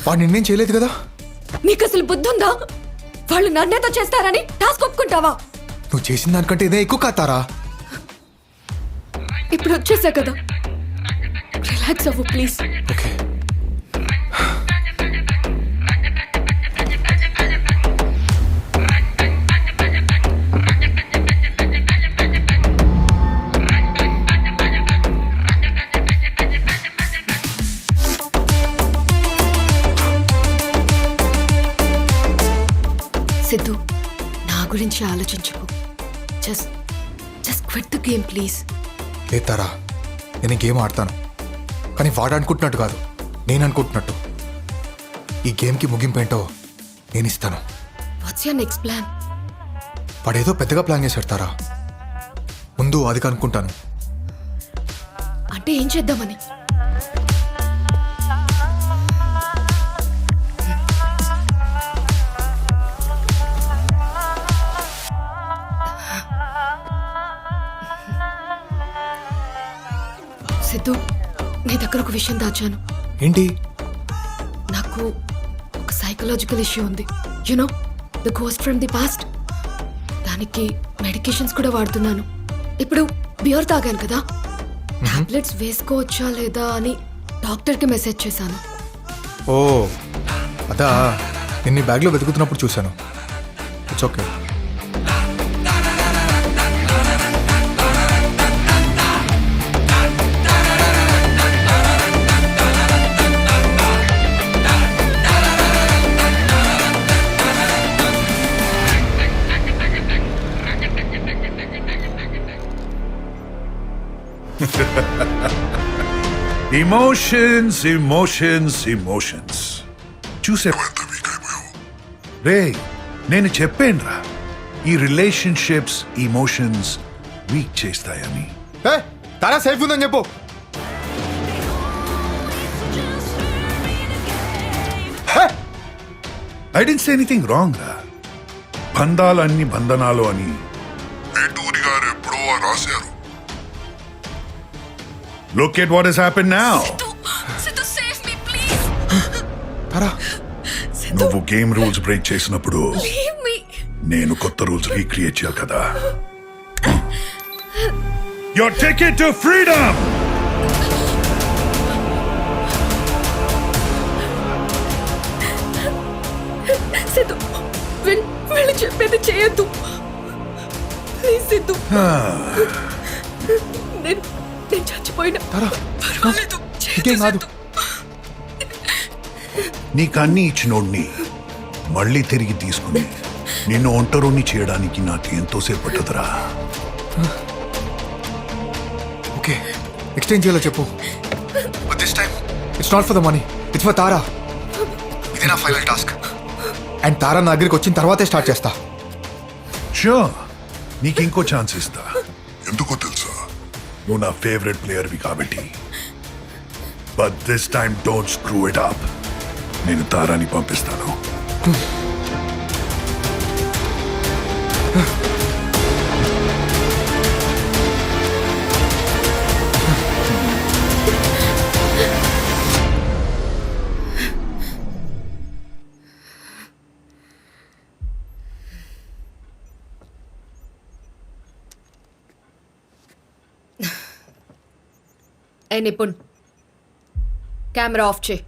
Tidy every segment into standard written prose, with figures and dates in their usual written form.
వాడు నిన్నేం చేయలేదు కదా. నీకు అసలు బుద్ధి ఉందా? వాళ్ళు నన్నేతో చేస్తారని టాస్క్ ఒప్పుకుంటావా? నువ్వు చేసిన దానికంటే ఇదే ఎక్కువ కాదు తారా. ఇప్పుడు వచ్చేసా కదా, రిలాక్స్ అవ్వు ప్లీజ్. ఓకే. సిద్ధు, నా గురించి ఆలోచించుకో. Just quit the game please. లేదు తారా, నేను ఈ గేమ్ ఆడతాను, కానీ వాడు అనుకుంటున్నట్టు కాదు, నేను అనుకుంటున్నట్టు. ఈ గేమ్కి ముగింపు ఏంటో నేను ఇస్తాను. What's your next plan? వాడేదో పెద్దగా ప్లాన్ చేశాడు తారా. ముందు అది కనుక్కుంటాను. అంటే ఏం చేద్దామని? సిద్ధు, నీ దగ్గర ఒక విషయం దాచాను. ఏంటి? నాకు ఒక సైకలాజికల్ ఇష్యూ ఉంది. You know, the ghost from the past. దానికి మెడికేషన్స్ కూడా వాడుతున్నాను. ఇప్పుడు బియర్ తాగాను కదా, టాబ్లెట్స్ వేసుకోవచ్చా లేదా అని డాక్టర్కి మెసేజ్ చేశాను. ఓ అదా, నిన్ను బ్యాగ్లో వెతుకుతున్నప్పుడు చూశాను. It's okay. ఎమోషన్స్ చూసే రే, నేను చెప్పేన్రా ఈ రిలేషన్షిప్స్ ఎమోషన్స్ వీక్ చేస్తాయని. తారా సేఫ్ ఉందని చెప్పు. I didn't say anything wrong రా. బంధాలన్నీ బంధనాలు అని పేటూరి గారు ఎప్పుడో రాశారు. Look at what has happened now. Siddhu, save me please. Tara, నువ్వు గేమ్ రూల్స్ బ్రేక్ చేసినప్పుడు లీవ్ మీ. నేను కొత్త రూల్స్ రీక్రియేట్ చేయాలి కదా. Your ticket to freedom. Siddhu, వీళ్ళు చెప్పేది చేయొద్దు ప్లీజ్. సిద్ధు, నేను చచ్చిపోయినా తారా, పర్వాలేదు, ఇంకేం కాదు. నీకన్నీ ఇచ్చినోడ్ని మళ్ళీ తిరిగి తీసుకుని నిన్ను ఒంటరిని చేయడానికి నాకు ఎంతో సేపు పట్టదురా. ఓకే, నెక్స్ట్ ఏం చేయాలో చెప్పు. But this time it's not for the money, it's for Tara. ఇదే నా ఫైనల్ టాస్క్. అండ్ తారా నా దగ్గరికి వచ్చిన తర్వాతే స్టార్ట్ చేస్తా. షూర్, నీకు ఇంకో ఛాన్స్ ఇస్తా. ఎందుకో తెలుసా? నువ్వు నా ఫేవరెట్ ప్లేయర్వి కాబట్టి. But this time don't screw it up. నేను తారాని పంపిస్తాను. ఏ నిపుణ్, కెమెరా ఆఫ్ చేయి.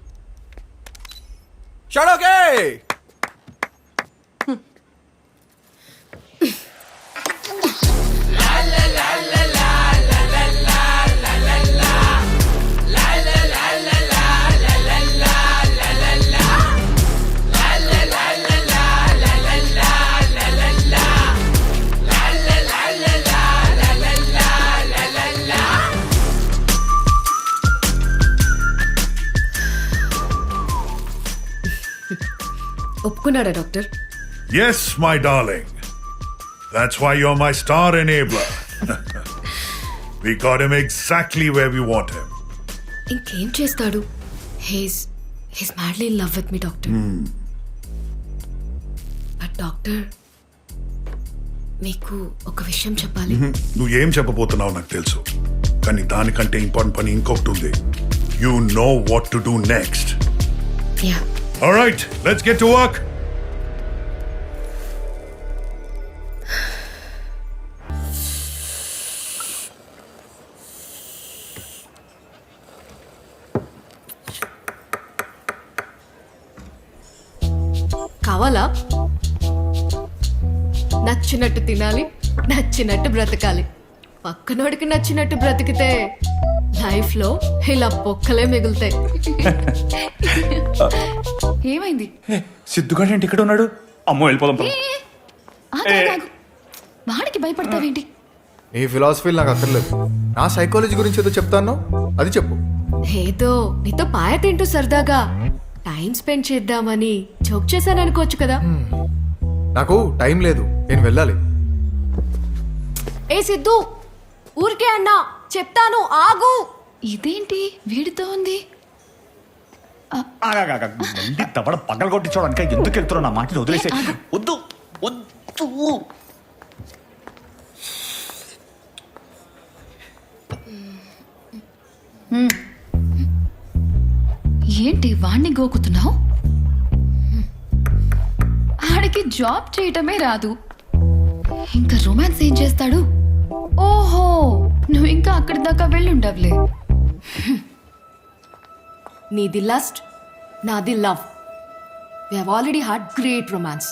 Shut okay! ఒప్పుకున్నాడా doctor? Yes, my darling. That's why you're my star enabler. We got him exactly where we want him. ఇంకేం చేస్తాడు? He's madly in love with me, doctor. But doctor, మీకు ఒక విషయం చెప్పాలి. నువ్వు ఏం చెప్పబోతున్నావు నాకు తెలుసు, కానీ దానికంటే ఇంపార్టెంట్ పని ఇంకొకటి ఉంది. You know what to do next. Yeah, All right, let's get to work. కావాలా? నచ్చినట్టు తినాలి, నచ్చినట్టు బ్రతకాలి. పక్కనోడికి నచ్చినట్టు బ్రతికితే లైఫ్ లో ఇలా పొక్కలే మిగులుతాయి. ఏమైంది? సిద్ధుగాడు ఏంటి ఇక్కడ ఉన్నాడు? అమ్మో వెళ్ళిపోదాం పద. ఆగు, ఆగు, ఆగు. వాడికి భయపడతావేంటి? నీ ఫిలాసఫీలు నాకు అక్కర్లేదు. నా సైకాలజీ గురించి ఏదో చెప్తాను, అది చెప్పు. ఏదో నీతో పాయ తింటూ సరదాగా టైం స్పెండ్ చేద్దామని జోక్ చేశాను అనుకోవచ్చు కదా. నాకు టైం లేదు, నేను వెళ్ళాలి. ఏ సిద్ధు, ఊరికే అన్నా, చెప్తాను ఆగు. ఇదేంటి వీడితో ఉంది? బండి దవడ పగలు కొట్టించడానికి ఎందుకు వెళ్తున్నావు? నా మాటలు వదిలేసే. వద్దు వద్దు. ఏంటి వాణ్ణి గోకుతున్నావు? ఆడికి జాబ్ చేయటమే రాదు, ఇంకా రొమాన్స్ ఏం చేస్తాడు? ఓహో, నువ్వు ఇంకా అక్కడి దాకా వెళ్ళుండవులే. నీది లస్ట్, నాది love. We have already had great romance.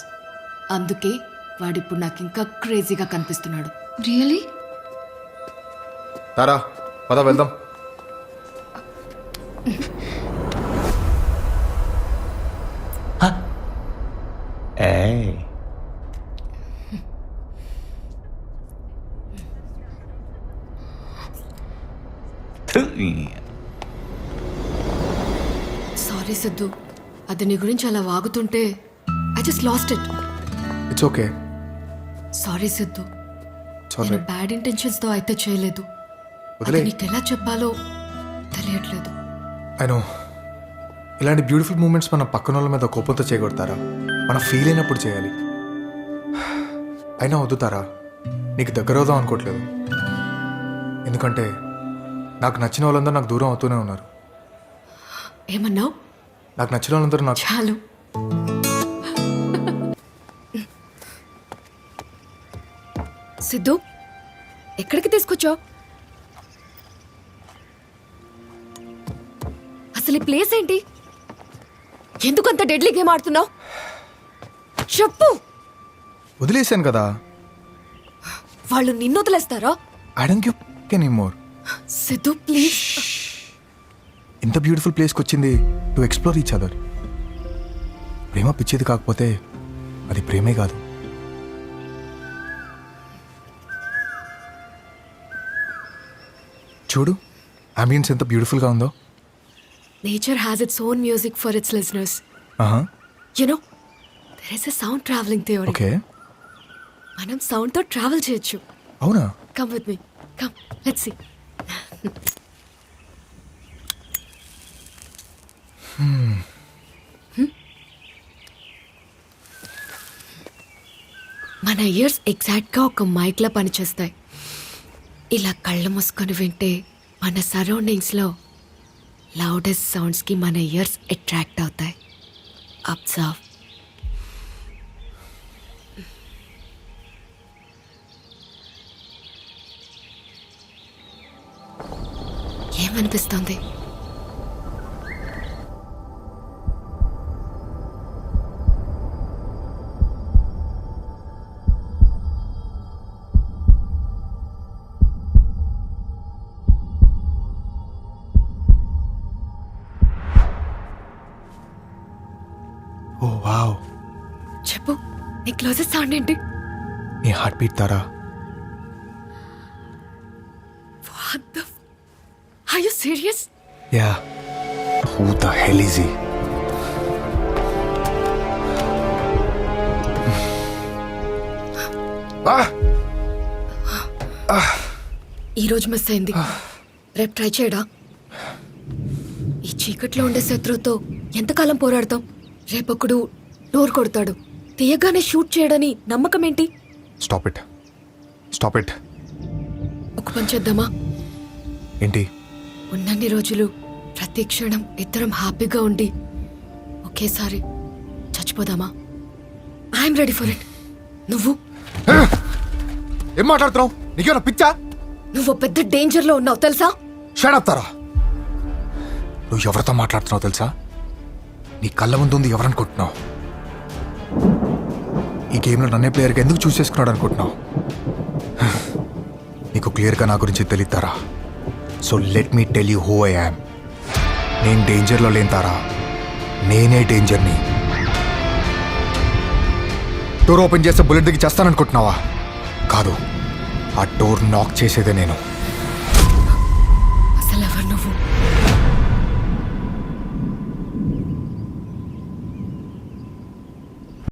అందుకే వాడిప్పుడు నాకు ఇంకా క్రేజీగా కనిపిస్తున్నాడు. రియలీ? తారా, పద వెళ్దాం. ఏయ్ సారీ సిద్ధు, అది నీ గురించి అలా వాగుతుంటే I just lost it. It's okay. Sorry Siddhu, sorry. నేను బ్యాడ్ ఇంటెన్షన్స్ తో అయితే చేయలేదు. వదిలే. అది నీకు ఎలా చెప్పాలో తెలియట్లేదు. I know. ఇలాంటి బ్యూటిఫుల్ మూమెంట్స్ మన పక్కన వాళ్ళ మీద కోపంతో చేయగొడతారా? మనం ఫీల్ అయినప్పుడు చేయాలి. అయినా వద్దుతారా, నీకు దగ్గర అవుదాం అనుకోవట్లేదు. ఎందుకంటే నాకు నచ్చిన వాళ్ళందరూ నాకు దూరం అవుతూనే ఉన్నారు. ఏమన్నావు? నాకు నచ్చిన వాళ్ళందరూ నాకు చాలు. సిద్ధు, ఎక్కడికి తీసుకొచ్చావు? అసలు ఈ ప్లేస్ ఏంటి? ఎందుకు అంత డెడ్లీ గేమ్ ఆడుతున్నావు? చెప్పు. వదిలేశాను కదా. వాళ్ళు నిన్ను వదిలేస్తారా? I don't give any more. Siddhu please. ఇంత బ్యూటిఫుల్ ప్లేస్కి వచ్చింది టు ఎక్స్ప్లోర్ ఈచ్ అదర్. ప్రేమ పిచ్చేది కాకపోతే అది ప్రేమే కాదు. చూడు, అంబియన్స్ ఎంత బ్యూటిఫుల్గా ఉందో. Nature has its own music for its listeners. ఆహా, you know, there is a sound travelling theory. Okay. మనం సౌండ్ తో ట్రావెల్ చేయొచ్చు. అవునా? Come with me, come let's see. మన ఇయర్స్ ఎగ్జాక్ట్గా ఒక మైక్లా పనిచేస్తాయి. ఇలా కళ్ళు మూసుకొని వింటే మన సరౌండింగ్స్లో లౌడెస్ట్ సౌండ్స్కి మన ఇయర్స్ అట్రాక్ట్ అవుతాయి. అబ్జర్వ్. ఏమనిపిస్తుంది? ఓ వావ్. చెప్పు, నీ క్లోజెస్ట్ సౌండ్ ఏంటి? నీ heart beat Tara. What the Are you serious? Yeah. Who the hell is he? ఈరోజు మిస్ అయింది. రేపు ట్రై చేయడా? ఈ చీకట్లో ఉండే శత్రువుతో ఎంతకాలం పోరాడతాం? రేపొకడు డోర్ కొడతాడు, తీయగానే షూట్ చేయడని నమ్మకం ఏంటి? Stop it, stop it. ఒక పని చేద్దామా? ఏంటి? ఉన్నన్ని రోజులు ప్రతి క్షణం ఇద్దరం హ్యాపీగా ఉండి ఒకేసారి చచ్చిపోదామా? I'm ready for it. నువ్వు ఏం మాట్లాడుతున్నావు? నీకేమైనా పిచ్చా? నువ్వు పెద్ద డేంజర్లో ఉన్నావు తెలుసా? షడప్ తారా. నువ్వు ఎవరితో మాట్లాడుతున్నావు తెలుసా? నీ కళ్ళ ముందు ఉంది ఎవరనుకుంటున్నావు? ఈ గేమ్లో నన్నే ప్లేయర్గా ఎందుకు చూస్ చేసుకున్నాడు అనుకుంటున్నావు? నీకు క్లియర్గా నా గురించి తెలియతారా? So let me tell you who I am. నేను డేంజర్లో లేను తారా, నేనే డేంజర్ని. డోర్ ఓపెన్ చేస్తే బుల్లెట్ దిగి చేస్తాననుకుంటున్నావా? కాదు, ఆ డోర్ నాక్ చేసేదే నేను.